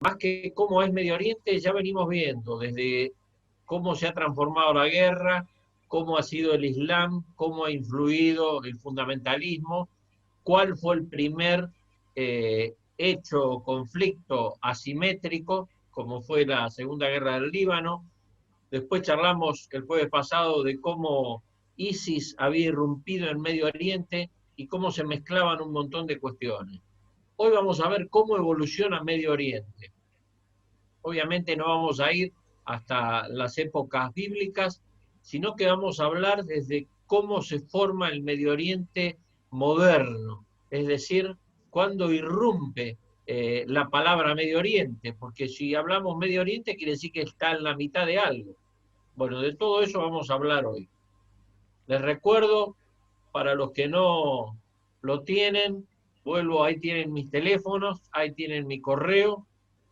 más que cómo es Medio Oriente, ya venimos viendo desde cómo se ha transformado la guerra, cómo ha sido el Islam, cómo ha influido el fundamentalismo, cuál fue el primer hecho o conflicto asimétrico, como fue la Segunda Guerra del Líbano. Después charlamos el jueves pasado de cómo ISIS había irrumpido en Medio Oriente y cómo se mezclaban un montón de cuestiones. Hoy vamos a ver cómo evoluciona Medio Oriente. Obviamente no vamos a ir hasta las épocas bíblicas, sino que vamos a hablar desde cómo se forma el Medio Oriente moderno, es decir, cuándo irrumpe la palabra Medio Oriente, porque si hablamos Medio Oriente quiere decir que está en la mitad de algo. Bueno, de todo eso vamos a hablar hoy. Les recuerdo, para los que no lo tienen, vuelvo, ahí tienen mis teléfonos, ahí tienen mi correo,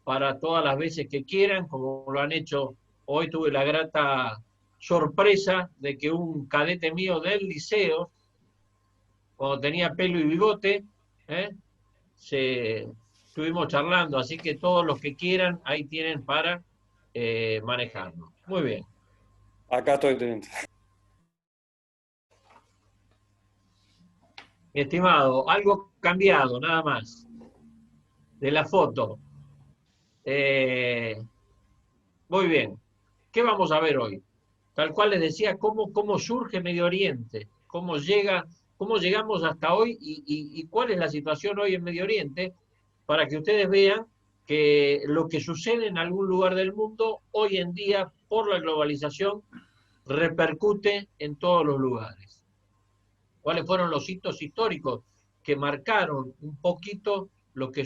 para todas las veces que quieran, como lo han hecho. Hoy tuve la grata sorpresa de que un cadete mío del liceo, cuando tenía pelo y bigote, ¿eh? Estuvimos charlando, así que todos los que quieran, ahí tienen para manejarlo. Muy bien. Acá estoy dentro. Mi estimado, algo cambiado, nada más, de la foto. Eh, Muy bien. ¿Qué vamos a ver hoy? Tal cual les decía, cómo surge Medio Oriente, cómo llegamos hasta hoy y cuál es la situación hoy en Medio Oriente, para que ustedes vean que lo que sucede en algún lugar del mundo hoy en día, por la globalización, repercute en todos los lugares. ¿Cuáles fueron los hitos históricos que marcaron un poquito lo que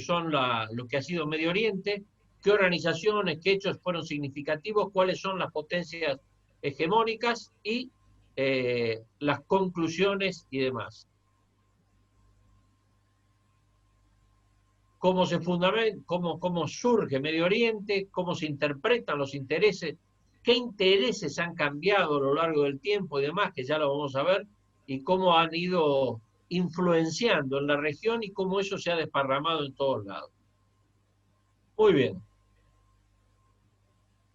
lo que ha sido Medio Oriente? ¿Qué organizaciones, qué hechos fueron significativos? ¿Cuáles son las potencias hegemónicas y las conclusiones y demás? ¿Cómo se fundamenta, cómo surge Medio Oriente? ¿Cómo se interpretan los intereses? ¿Qué intereses han cambiado a lo largo del tiempo y demás? Que ya lo vamos a ver. Y cómo han ido influenciando en la región y cómo eso se ha desparramado en todos lados. Muy bien.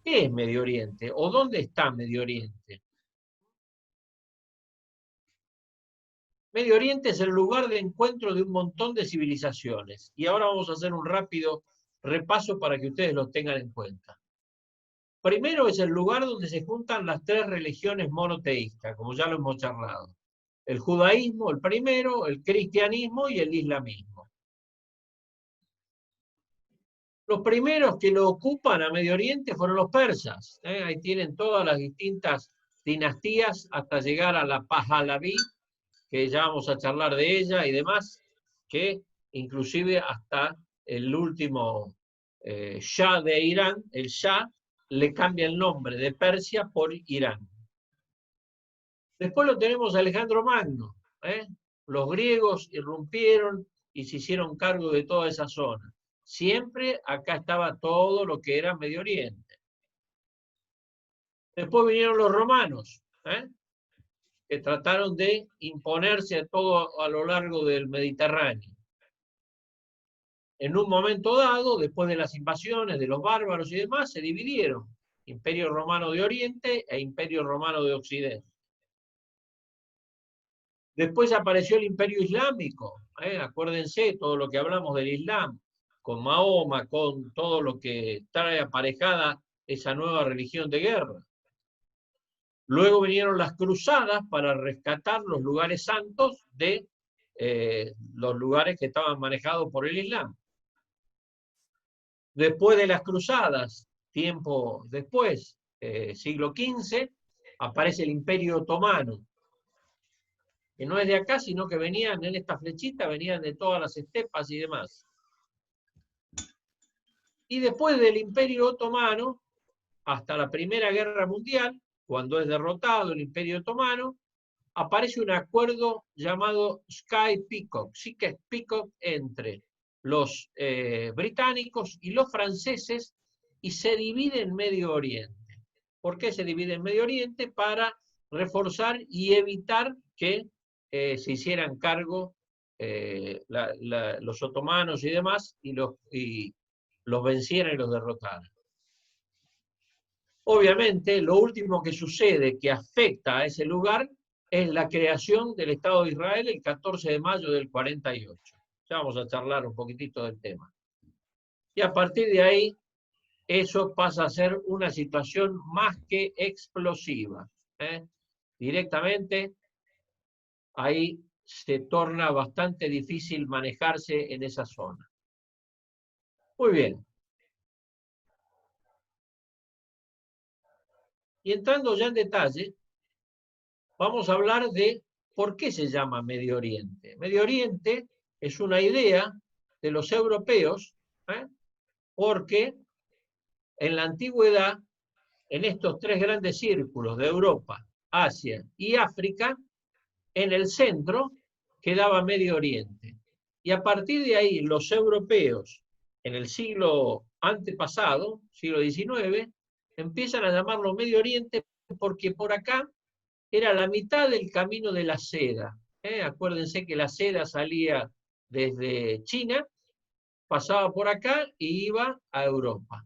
¿Qué es Medio Oriente? ¿O dónde está Medio Oriente? Medio Oriente es el lugar de encuentro de un montón de civilizaciones. Y ahora vamos a hacer un rápido repaso para que ustedes lo tengan en cuenta. Primero es el lugar donde se juntan las tres religiones monoteístas, como ya lo hemos charlado. El judaísmo, el primero, el cristianismo y el islamismo. Los primeros que lo ocupan a Medio Oriente fueron los persas. Ahí tienen todas las distintas dinastías hasta llegar a la Pahlaví, que ya vamos a charlar de ella y demás, que inclusive hasta el último Shah de Irán, el Shah, le cambia el nombre de Persia por Irán. Después lo tenemos a Alejandro Magno. Los griegos irrumpieron y se hicieron cargo de toda esa zona. Siempre acá estaba todo lo que era Medio Oriente. Después vinieron los romanos, que trataron de imponerse a todo a lo largo del Mediterráneo. En un momento dado, después de las invasiones de los bárbaros y demás, se dividieron. Imperio Romano de Oriente e Imperio Romano de Occidente. Después apareció el Imperio Islámico. Acuérdense todo lo que hablamos del Islam, con Mahoma, con todo lo que trae aparejada esa nueva religión de guerra. Luego vinieron las cruzadas para rescatar los lugares santos de los lugares que estaban manejados por el Islam. Después de las cruzadas, tiempo después, siglo XV, aparece el Imperio Otomano, que no es de acá, sino que venían en esta flechita, venían de todas las estepas y demás. Y después del Imperio Otomano, hasta la Primera Guerra Mundial, cuando es derrotado el Imperio Otomano, aparece un acuerdo llamado Sykes-Picot entre los británicos y los franceses y se divide en Medio Oriente. ¿Por qué se divide en Medio Oriente? Para reforzar y evitar que se hicieran cargo los otomanos y demás y los vencieran y los derrotaran. Obviamente, lo último que sucede que afecta a ese lugar es la creación del Estado de Israel el 14 de mayo del 48. Ya vamos a charlar un poquitito del tema. Y a partir de ahí, eso pasa a ser una situación más que explosiva. Directamente, ahí se torna bastante difícil manejarse en esa zona. Muy bien. Y entrando ya en detalle, vamos a hablar de por qué se llama Medio Oriente. Medio Oriente es una idea de los europeos, porque en la antigüedad, en estos tres grandes círculos de Europa, Asia y África, en el centro quedaba Medio Oriente. Y a partir de ahí, los europeos, en el siglo antepasado, siglo XIX, empiezan a llamarlo Medio Oriente porque por acá era la mitad del camino de la seda. Acuérdense que la seda salía desde China, pasaba por acá y iba a Europa.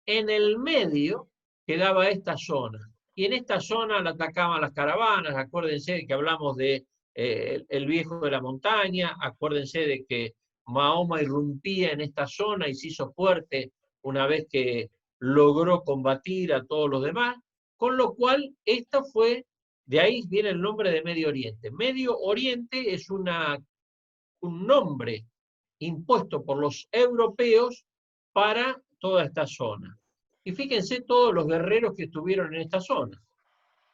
En el medio quedaba esta zona. Y en esta zona la atacaban las caravanas. Acuérdense que hablamos de el viejo de la montaña. Acuérdense de que Mahoma irrumpía en esta zona y se hizo fuerte una vez que logró combatir a todos los demás. Con lo cual, esta fue, de ahí viene el nombre de Medio Oriente. Medio Oriente es un nombre impuesto por los europeos para toda esta zona. Y fíjense todos los guerreros que estuvieron en esta zona.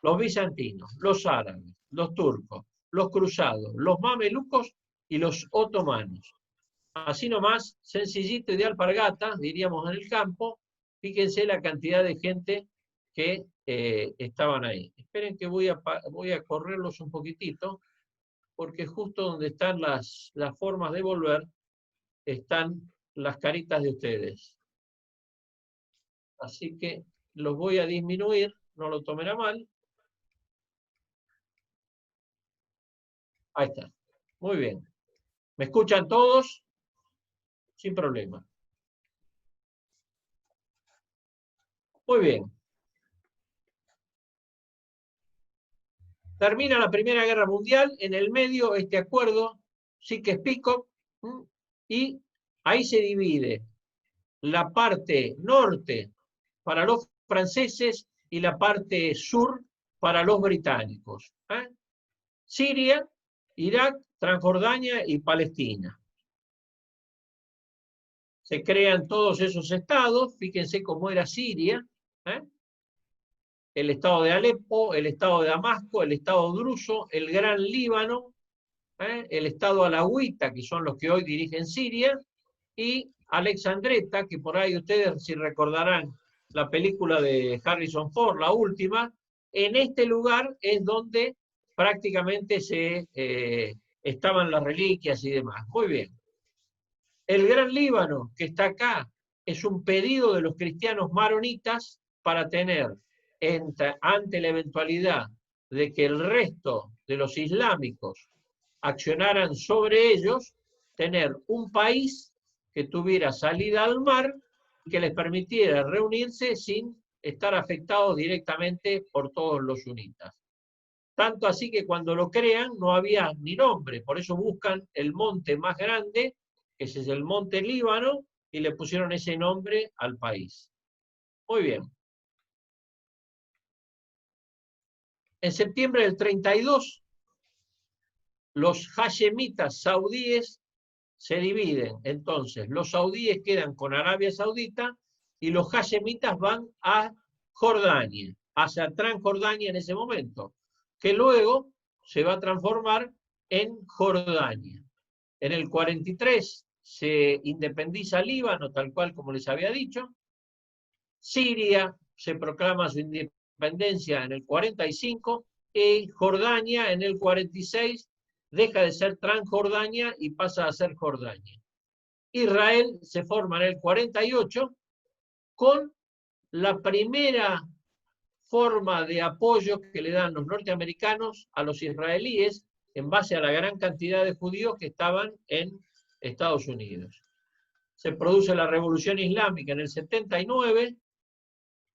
Los bizantinos, los árabes, los turcos, los cruzados, los mamelucos y los otomanos. Así nomás, sencillito y de alpargatas, diríamos en el campo, fíjense la cantidad de gente que estaban ahí. Esperen que voy a correrlos un poquitito, porque justo donde están las formas de volver, están las caritas de ustedes. Así que los voy a disminuir, no lo tomen a mal. Ahí está. Muy bien. ¿Me escuchan todos? Sin problema. Muy bien. Termina la Primera Guerra Mundial, en el medio este acuerdo, Sykes-Picot, y ahí se divide la parte norte para los franceses y la parte sur para los británicos. Siria, Irak, Transjordania y Palestina. Se crean todos esos estados, fíjense cómo era Siria, el estado de Alepo, el estado de Damasco, el estado druso, el Gran Líbano, el estado alauita, que son los que hoy dirigen Siria, y Alexandreta, que por ahí ustedes si recordarán la película de Harrison Ford, la última, en este lugar es donde prácticamente estaban las reliquias y demás. Muy bien. El Gran Líbano, que está acá, es un pedido de los cristianos maronitas para tener, ante la eventualidad de que el resto de los islámicos accionaran sobre ellos, tener un país que tuviera salida al mar y que les permitiera reunirse sin estar afectados directamente por todos los sunitas. Tanto así que cuando lo crean no había ni nombre, por eso buscan el monte más grande, que ese es el monte Líbano, y le pusieron ese nombre al país. Muy bien. En septiembre del 32, los hashemitas saudíes se dividen. Entonces, los saudíes quedan con Arabia Saudita y los hashemitas van a Jordania, hacia Transjordania en ese momento, que luego se va a transformar en Jordania. En el 43 se independiza Líbano, tal cual como les había dicho. Siria se proclama su independencia en el 45 y Jordania en el 46 deja de ser Transjordania y pasa a ser Jordania. Israel se forma en el 48 con la primera forma de apoyo que le dan los norteamericanos a los israelíes en base a la gran cantidad de judíos que estaban en Estados Unidos. se produce la Revolución Islámica en el 79,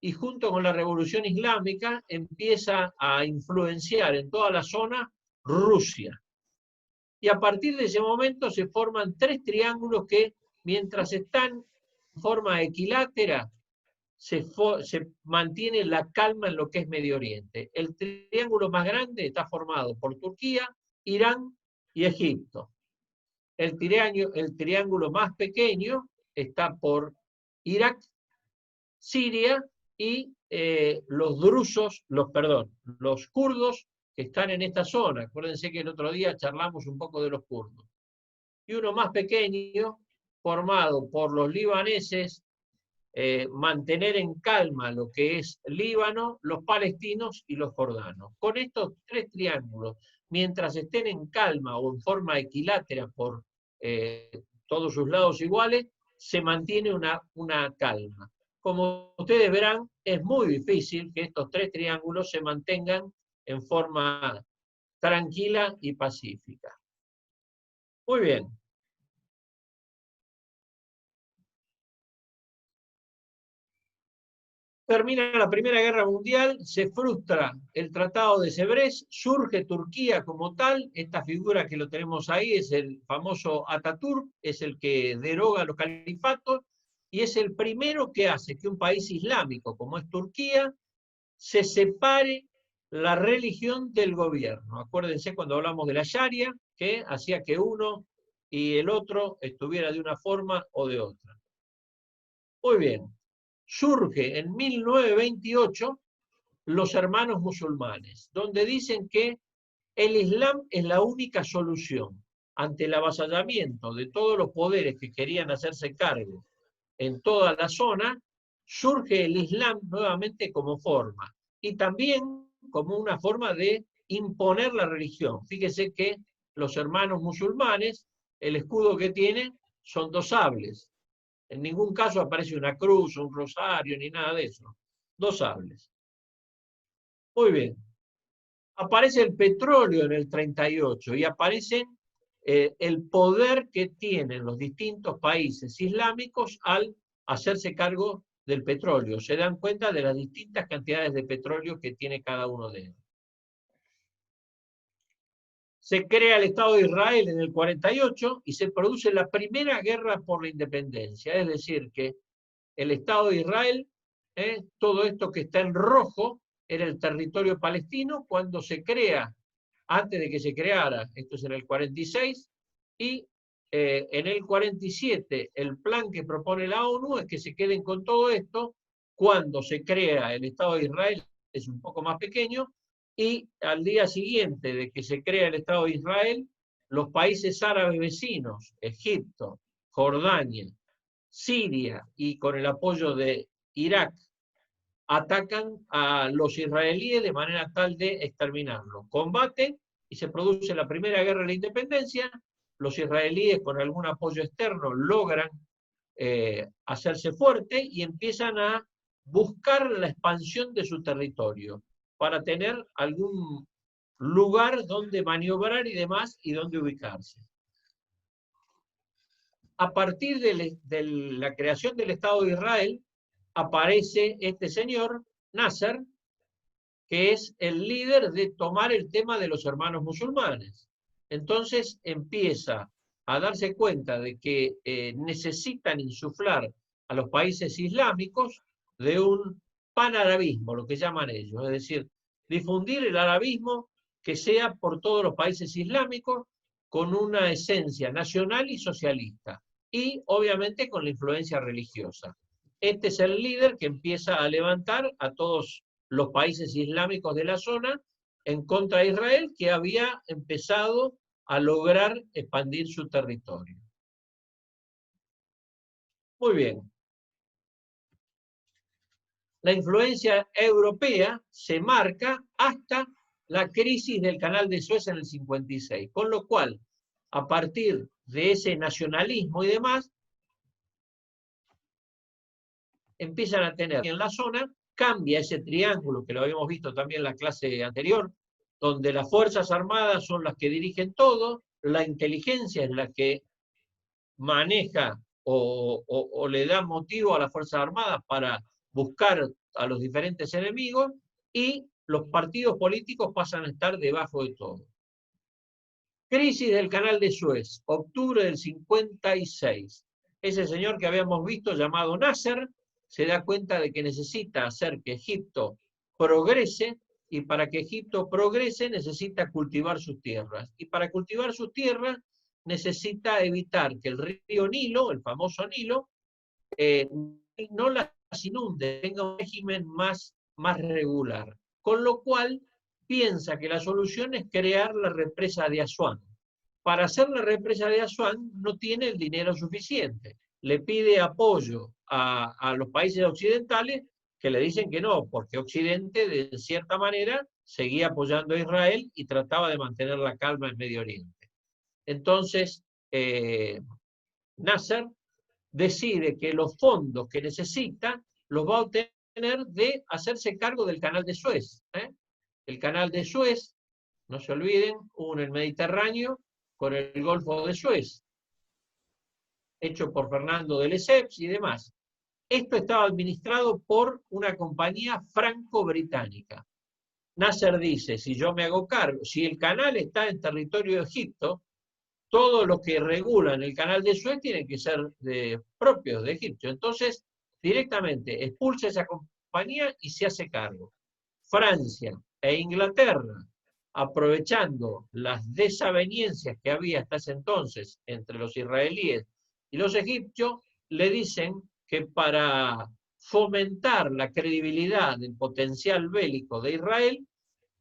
y junto con la Revolución Islámica empieza a influenciar en toda la zona Rusia. Y a partir de ese momento se forman tres triángulos que, mientras están en forma equilátera, se mantiene la calma en lo que es Medio Oriente. El triángulo más grande está formado por Turquía, Irán y Egipto. El triángulo más pequeño está por Irak, Siria y los kurdos que están en esta zona. Acuérdense que el otro día charlamos un poco de los kurdos. Y uno más pequeño, formado por los libaneses, mantener en calma lo que es Líbano, los palestinos y los jordanos. Con estos tres triángulos, mientras estén en calma o en forma equilátera por todos sus lados iguales, se mantiene una calma. Como ustedes verán, es muy difícil que estos tres triángulos se mantengan en forma tranquila y pacífica. Muy bien. Termina la Primera Guerra Mundial, se frustra el Tratado de Sèvres, surge Turquía como tal, esta figura que lo tenemos ahí es el famoso Atatürk, es el que deroga los califatos, y es el primero que hace que un país islámico como es Turquía se separe la religión del gobierno. Acuérdense cuando hablamos de la Sharia, que hacía que uno y el otro estuviera de una forma o de otra. Muy bien. Surge en 1928 los hermanos musulmanes, donde dicen que el Islam es la única solución ante el avasallamiento de todos los poderes que querían hacerse cargo en toda la zona. Surge el Islam nuevamente como forma, y también como una forma de imponer la religión. Fíjese que los hermanos musulmanes, el escudo que tienen son dos sables. En ningún caso aparece una cruz, un rosario, ni nada de eso. Dos sables. Muy bien. Aparece el petróleo en el 38 y aparece el poder que tienen los distintos países islámicos al hacerse cargo del petróleo. Se dan cuenta de las distintas cantidades de petróleo que tiene cada uno de ellos. Se crea el Estado de Israel en el 48 y se produce la primera guerra por la independencia. Es decir, que el Estado de Israel, todo esto que está en rojo, era el territorio palestino cuando se crea, antes de que se creara, esto es en el 46, y en el 47 el plan que propone la ONU es que se queden con todo esto. Cuando se crea el Estado de Israel es un poco más pequeño, y al día siguiente de que se crea el Estado de Israel, los países árabes vecinos, Egipto, Jordania, Siria y con el apoyo de Irak, atacan a los israelíes de manera tal de exterminarlos. Combate y se produce la primera guerra de la independencia. Los israelíes, con algún apoyo externo, logran hacerse fuerte y empiezan a buscar la expansión de su territorio para tener algún lugar donde maniobrar y demás y donde ubicarse. A partir de la creación del Estado de Israel, aparece este señor, Nasser, que es el líder de tomar el tema de los hermanos musulmanes. Entonces empieza a darse cuenta de que necesitan insuflar a los países islámicos de un panarabismo, lo que llaman ellos, es decir, difundir el arabismo que sea por todos los países islámicos con una esencia nacional y socialista, y obviamente con la influencia religiosa. Este es el líder que empieza a levantar a todos los países islámicos de la zona en contra de Israel, que había empezado a lograr expandir su territorio. Muy bien. La influencia europea se marca hasta la crisis del Canal de Suez en el 56, con lo cual, a partir de ese nacionalismo y demás, empiezan a tener en la zona, cambia ese triángulo que lo habíamos visto también en la clase anterior, donde las Fuerzas Armadas son las que dirigen todo, la inteligencia es la que maneja o le da motivo a las Fuerzas Armadas para buscar a los diferentes enemigos, y los partidos políticos pasan a estar debajo de todo. Crisis del Canal de Suez, octubre del 56. Ese señor que habíamos visto, llamado Nasser, se da cuenta de que necesita hacer que Egipto progrese, y para que Egipto progrese necesita cultivar sus tierras. Y para cultivar sus tierras necesita evitar que el río Nilo, el famoso Nilo, no las inunde, tenga un régimen más regular. Con lo cual piensa que la solución es crear la represa de Asuán. Para hacer la represa de Asuán no tiene el dinero suficiente. Le pide apoyo a los países occidentales, que le dicen que no, porque Occidente de cierta manera seguía apoyando a Israel y trataba de mantener la calma en Medio Oriente. Entonces, Nasser decide que los fondos que necesita los va a obtener de hacerse cargo del Canal de Suez. El Canal de Suez, no se olviden, une el Mediterráneo con el Golfo de Suez, hecho por Fernando de Lesseps y demás. Esto estaba administrado por una compañía franco-británica. Nasser dice, si yo me hago cargo, si el canal está en territorio de Egipto, todo lo que regulan el Canal de Suez tienen que ser propios de Egipto. Entonces, directamente expulsa esa compañía y se hace cargo. Francia e Inglaterra, aprovechando las desavenencias que había hasta ese entonces entre los israelíes y los egipcios, le dicen que para fomentar la credibilidad del potencial bélico de Israel,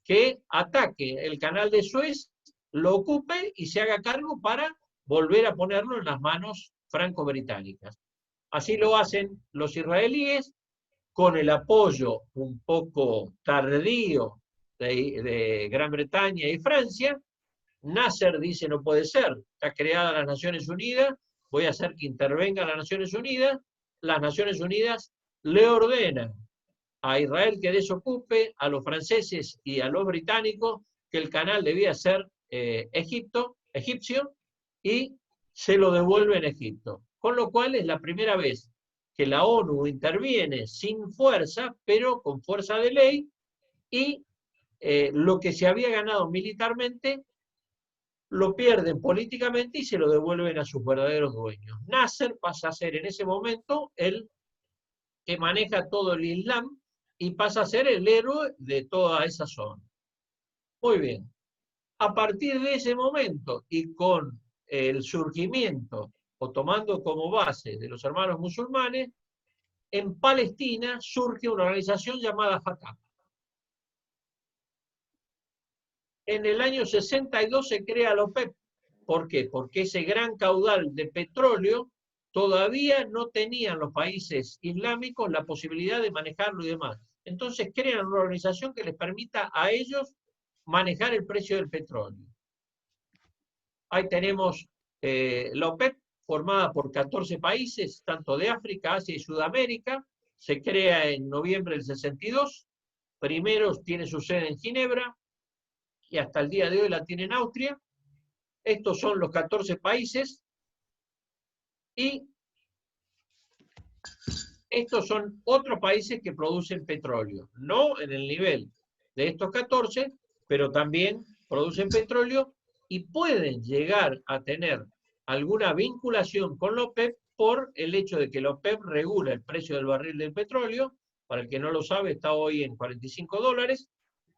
que ataque el Canal de Suez, lo ocupe y se haga cargo para volver a ponerlo en las manos franco-británicas. Así lo hacen los israelíes, con el apoyo un poco tardío de Gran Bretaña y Francia. Nasser dice, no puede ser, está creada las Naciones Unidas, voy a hacer que intervengan las Naciones Unidas. Las Naciones Unidas le ordenan a Israel que desocupe, a los franceses y a los británicos que el canal debía ser egipcio, y se lo devuelve en Egipto. Con lo cual es la primera vez que la ONU interviene sin fuerza, pero con fuerza de ley, y lo que se había ganado militarmente lo pierden políticamente y se lo devuelven a sus verdaderos dueños. Nasser pasa a ser en ese momento el que maneja todo el Islam y pasa a ser el héroe de toda esa zona. Muy bien. A partir de ese momento y con el surgimiento, o tomando como base, de los hermanos musulmanes, en Palestina surge una organización llamada Fatah. En el año 62 se crea la OPEP. ¿Por qué? Porque ese gran caudal de petróleo todavía no tenían los países islámicos la posibilidad de manejarlo y demás. Entonces crean una organización que les permita a ellos manejar el precio del petróleo. Ahí tenemos la OPEP, formada por 14 países, tanto de África, Asia y Sudamérica. Se crea en noviembre del 62. Primero tiene su sede en Ginebra y hasta el día de hoy la tiene en Austria. Estos son los 14 países y estos son otros países que producen petróleo. No en el nivel de estos 14, pero también producen petróleo y pueden llegar a tener alguna vinculación con la OPEP por el hecho de que la OPEP regula el precio del barril del petróleo. Para el que no lo sabe, está hoy en $45,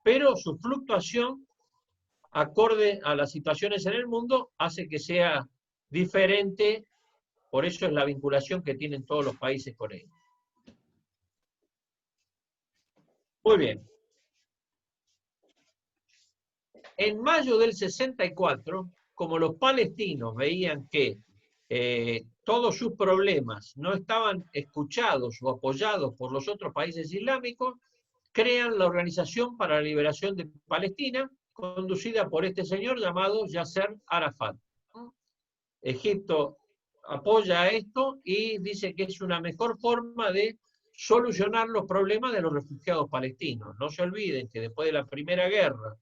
pero su fluctuación, acorde a las situaciones en el mundo, hace que sea diferente. Por eso es la vinculación que tienen todos los países con él. Muy bien. En mayo del 64, como los palestinos veían que todos sus problemas no estaban escuchados o apoyados por los otros países islámicos, crean la Organización para la Liberación de Palestina, conducida por este señor llamado Yasser Arafat. Egipto apoya esto y dice que es una mejor forma de solucionar los problemas de los refugiados palestinos. No se olviden que después de la Primera Guerra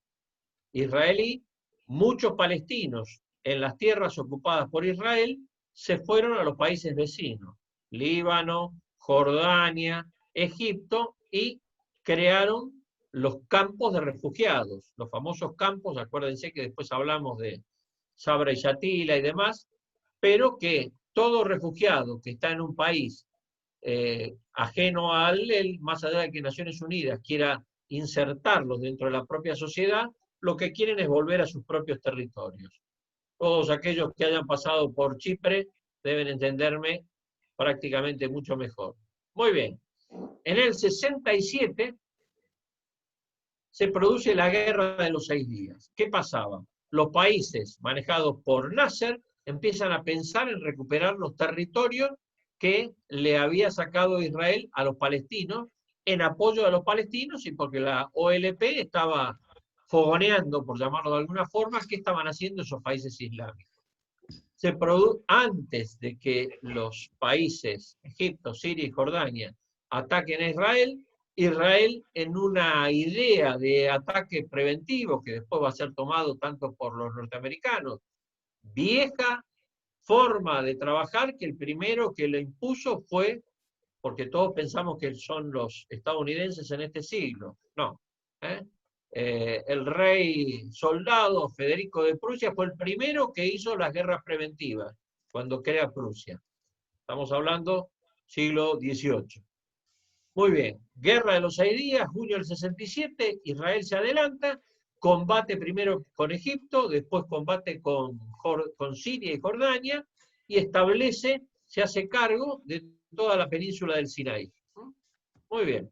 israelí, muchos palestinos en las tierras ocupadas por Israel se fueron a los países vecinos, Líbano, Jordania, Egipto, y crearon los campos de refugiados, los famosos campos, acuérdense que después hablamos de Sabra y Shatila y demás, pero que todo refugiado que está en un país ajeno a él, más allá de que Naciones Unidas quiera insertarlos dentro de la propia sociedad, lo que quieren es volver a sus propios territorios. Todos aquellos que hayan pasado por Chipre deben entenderme prácticamente mucho mejor. Muy bien. En el 67 se produce la Guerra de los 6 días. ¿Qué pasaba? Los países manejados por Nasser empiezan a pensar en recuperar los territorios que le había sacado Israel a los palestinos, en apoyo a los palestinos y porque la OLP estaba fogoneando, por llamarlo de alguna forma, qué estaban haciendo esos países islámicos. Antes de que los países, Egipto, Siria y Jordania, ataquen a Israel, Israel, en una idea de ataque preventivo, que después va a ser tomado tanto por los norteamericanos, vieja forma de trabajar, que el primero que lo impuso fue, porque todos pensamos que son los estadounidenses en este siglo, no. El rey soldado Federico de Prusia fue el primero que hizo las guerras preventivas, cuando crea Prusia. Estamos hablando siglo XVIII. Muy bien, Guerra de los 6 días, junio del 67, Israel se adelanta, combate primero con Egipto, después combate con Siria y Jordania, y establece, se hace cargo de toda la península del Sinaí. Muy bien.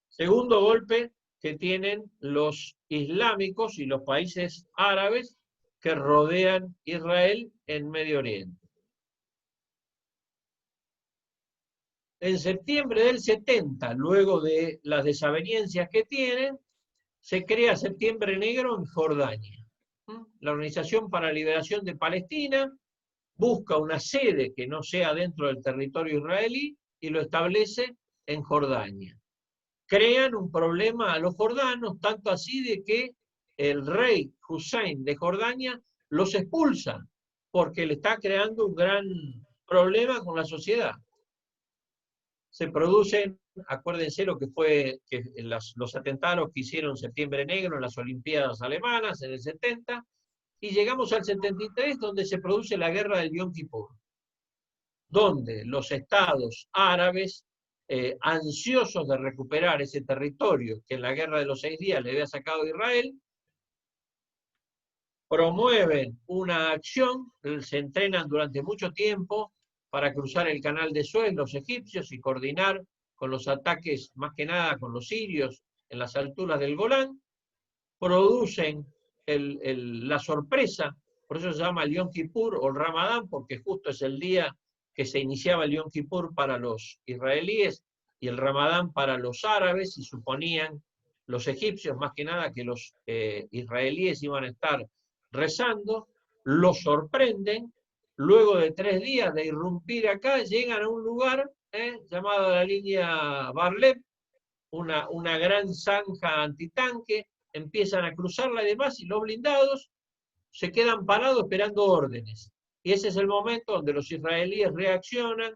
Segundo golpe que tienen los islámicos y los países árabes que rodean Israel en Medio Oriente. En septiembre del 70, luego de las desavenencias que tienen, se crea Septiembre Negro en Jordania. La Organización para la Liberación de Palestina busca una sede que no sea dentro del territorio israelí y lo establece en Jordania. Crean un problema a los jordanos, tanto así de que el rey Hussein de Jordania los expulsa, porque le está creando un gran problema con la sociedad. Se producen, acuérdense lo que fue los atentados que hicieron Septiembre Negro en las Olimpiadas alemanas en el 70, y llegamos al 73, donde se produce la guerra del Yom Kippur, donde los estados árabes, ansiosos de recuperar ese territorio que en la guerra de los 6 días le había sacado Israel, promueven una acción, se entrenan durante mucho tiempo para cruzar el canal de Suez, los egipcios, y coordinar con los ataques, más que nada con los sirios, en las alturas del Golán, producen la sorpresa, por eso se llama el Yom Kippur o el Ramadán, porque justo es el día que se iniciaba el Yom Kippur para los israelíes y el Ramadán para los árabes, y suponían los egipcios, más que nada, que los israelíes iban a estar rezando, los sorprenden, luego de 3 días de irrumpir acá, llegan a un lugar llamado la línea Bar-Lev, una gran zanja antitanque, empiezan a cruzarla y demás, y los blindados se quedan parados esperando órdenes. Y ese es el momento donde los israelíes reaccionan,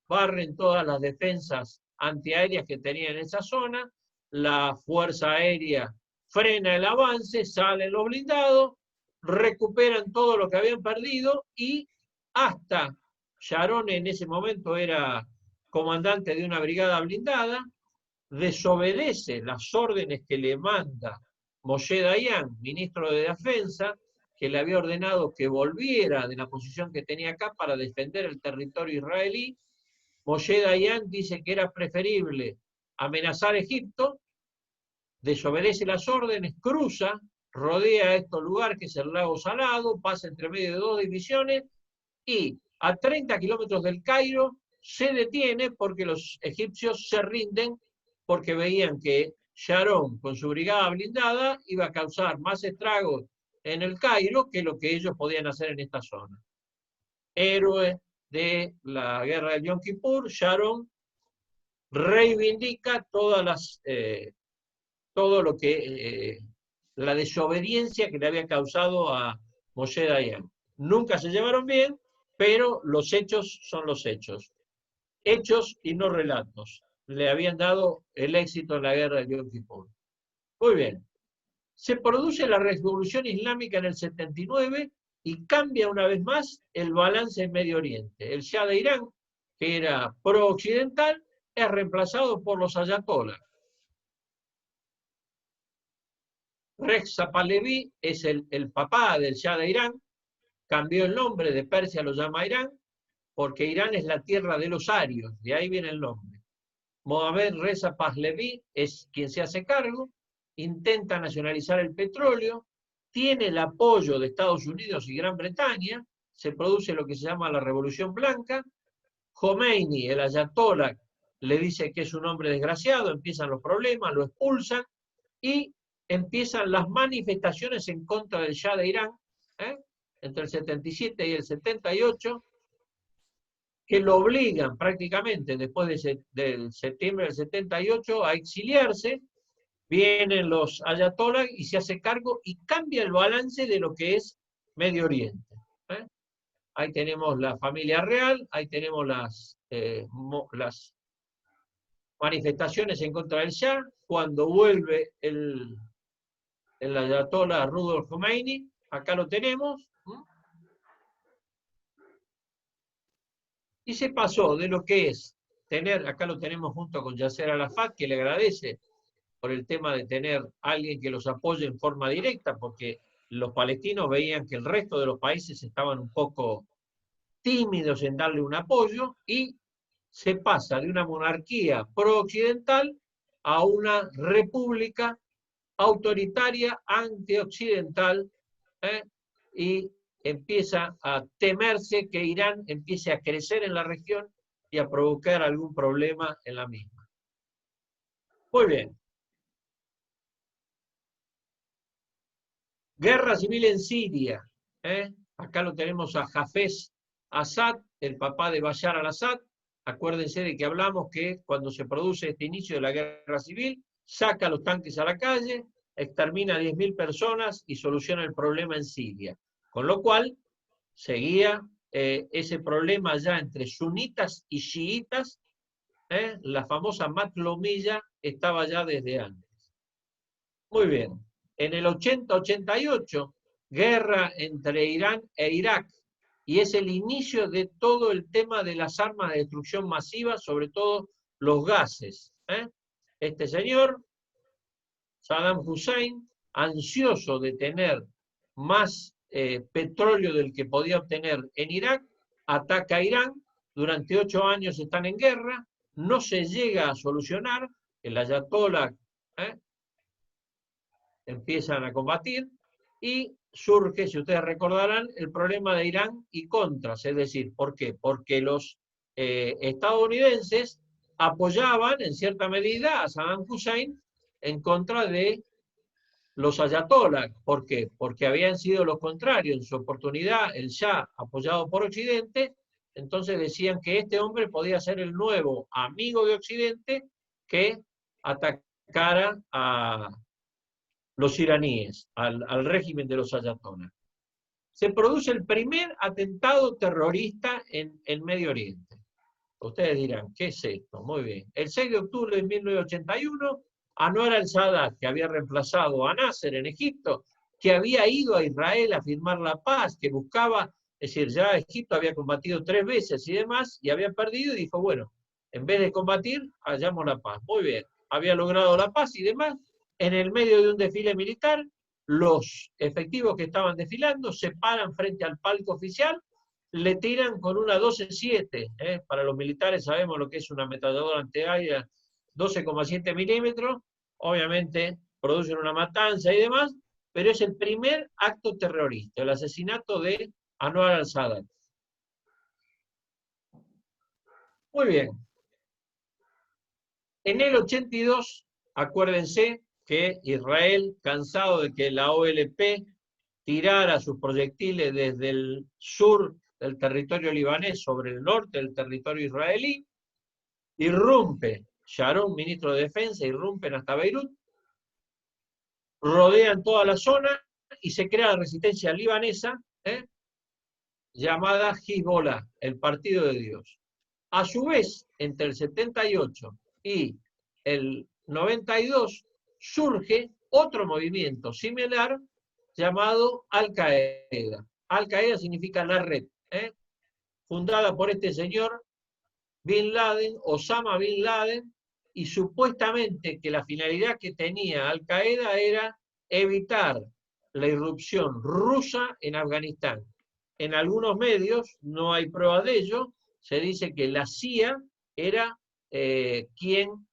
barren todas las defensas antiaéreas que tenían en esa zona, la fuerza aérea frena el avance, salen los blindados, recuperan todo lo que habían perdido, y hasta Sharon en ese momento era comandante de una brigada blindada, desobedece las órdenes que le manda Moshe Dayan, ministro de Defensa, que le había ordenado que volviera de la posición que tenía acá para defender el territorio israelí. Moshe Dayan dice que era preferible amenazar a Egipto, desobedece las órdenes, cruza, rodea este lugar que es el lago Salado, pasa entre medio de 2 divisiones y a 30 kilómetros del Cairo se detiene porque los egipcios se rinden, porque veían que Sharon con su brigada blindada iba a causar más estragos en el Cairo que lo que ellos podían hacer en esta zona. Héroe de la guerra del Yom Kippur, Sharon reivindica todo lo que la desobediencia que le había causado a Moshe Dayan. nunca se llevaron bien, pero los hechos son los hechos. Hechos y no relatos. Le habían dado el éxito en la guerra de Yom Kippur. Muy bien. Se produce la revolución islámica en el 79 y cambia una vez más el balance en Medio Oriente. El Shah de Irán, que era pro-occidental, es reemplazado por los ayatolás. Reza Pahlaví es el papá del Shah de Irán, cambió el nombre, de Persia lo llama Irán, porque Irán es la tierra de los arios, de ahí viene el nombre. Mohamed Reza Pahlaví es quien se hace cargo, intenta nacionalizar el petróleo, tiene el apoyo de Estados Unidos y Gran Bretaña, se produce lo que se llama la Revolución Blanca. Khomeini, el ayatollah, le dice que es un hombre desgraciado, empiezan los problemas, lo expulsan y empiezan las manifestaciones en contra del Shah de Irán, entre el 77 y el 78, que lo obligan prácticamente después del septiembre del 78 a exiliarse. Vienen los ayatolás y se hace cargo y cambia el balance de lo que es Medio Oriente. Ahí tenemos la familia real, ahí tenemos las manifestaciones en contra del Shah, cuando vuelve el ayatollah Rudolf Khomeini, acá lo tenemos, y se pasó de lo que es tener, acá lo tenemos junto con Yasser Arafat, que le agradece por el tema de tener a alguien que los apoye en forma directa, porque los palestinos veían que el resto de los países estaban un poco tímidos en darle un apoyo, y se pasa de una monarquía pro-occidental a una república autoritaria, antioccidental, y empieza a temerse que Irán empiece a crecer en la región y a provocar algún problema en la misma. Muy bien. Guerra civil en Siria. Acá lo tenemos a Hafez Assad, el papá de Bashar al-Assad. Acuérdense de que hablamos que cuando se produce este inicio de la guerra civil, saca los tanques a la calle, extermina a 10.000 personas y soluciona el problema en Siria. Con lo cual, seguía ese problema ya entre sunitas y chiitas. La famosa matlomilla estaba ya desde antes. Muy bien. En el 80-88, guerra entre Irán e Irak, y es el inicio de todo el tema de las armas de destrucción masiva, sobre todo los gases. Este señor, Saddam Hussein, ansioso de tener más petróleo del que podía obtener en Irak, ataca a Irán. Durante 8 años están en guerra, no se llega a solucionar, el ayatollah empiezan a combatir y surge, si ustedes recordarán, el problema de Irán y contras. Es decir, ¿por qué? Porque los estadounidenses apoyaban en cierta medida a Saddam Hussein en contra de los ayatolás. ¿Por qué? Porque habían sido los contrarios. En su oportunidad, el Shah, apoyado por Occidente, entonces decían que este hombre podía ser el nuevo amigo de Occidente que atacara a los iraníes, al régimen de los ayatolás. Se produce el primer atentado terrorista en Medio Oriente. Ustedes dirán, ¿qué es esto? Muy bien. El 6 de octubre de 1981, Anwar al-Sadat, que había reemplazado a Nasser en Egipto, que había ido a Israel a firmar la paz, que buscaba, es decir, ya Egipto había combatido 3 veces y demás, y había perdido, y dijo, bueno, en vez de combatir, hallamos la paz. Muy bien, había logrado la paz y demás. En el medio de un desfile militar, los efectivos que estaban desfilando se paran frente al palco oficial, le tiran con una 12-7, para los militares sabemos lo que es una ametralladora antiaérea, 12,7 milímetros, obviamente producen una matanza y demás, pero es el primer acto terrorista, el asesinato de Anwar al-Sadat. Muy bien. En el 82, acuérdense que Israel, cansado de que la OLP tirara sus proyectiles desde el sur del territorio libanés sobre el norte del territorio israelí, irrumpe Sharon, ministro de Defensa, irrumpen hasta Beirut, rodean toda la zona y se crea la resistencia libanesa, llamada Hezbollah, el Partido de Dios. A su vez, entre el 78 y el 92 surge otro movimiento similar llamado Al-Qaeda. Al-Qaeda significa la red, fundada por este señor Bin Laden, Osama Bin Laden, y supuestamente que la finalidad que tenía Al-Qaeda era evitar la irrupción rusa en Afganistán. En algunos medios, no hay pruebas de ello, se dice que la CIA era quien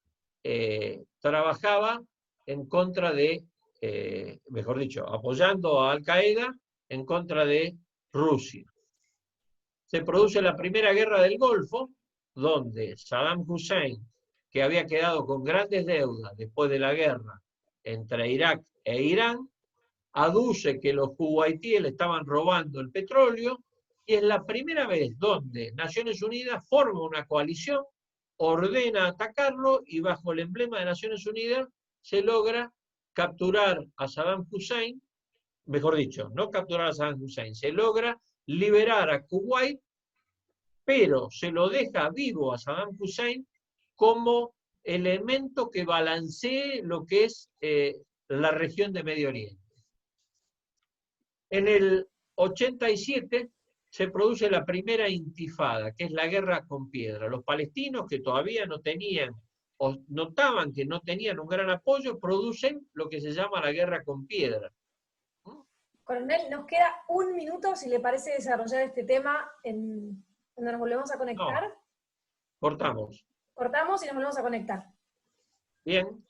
trabajaba en contra de, mejor dicho, apoyando a Al-Qaeda en contra de Rusia. Se produce la primera guerra del Golfo, donde Saddam Hussein, que había quedado con grandes deudas después de la guerra entre Irak e Irán, aduce que los kuwaitíes le estaban robando el petróleo, y es la primera vez donde Naciones Unidas forma una coalición, ordena atacarlo, y bajo el emblema de Naciones Unidas se logra capturar a Saddam Hussein, mejor dicho, no capturar a Saddam Hussein, se logra liberar a Kuwait, pero se lo deja vivo a Saddam Hussein como elemento que balancee lo que es la región de Medio Oriente. En el 87 se produce la primera intifada, que es la guerra con piedra. Los palestinos, que todavía no tenían, o notaban que no tenían un gran apoyo, producen lo que se llama la guerra con piedra. Coronel, nos queda un minuto, si le parece desarrollar este tema cuando nos volvemos a conectar. No, cortamos. Cortamos y nos volvemos a conectar. Bien.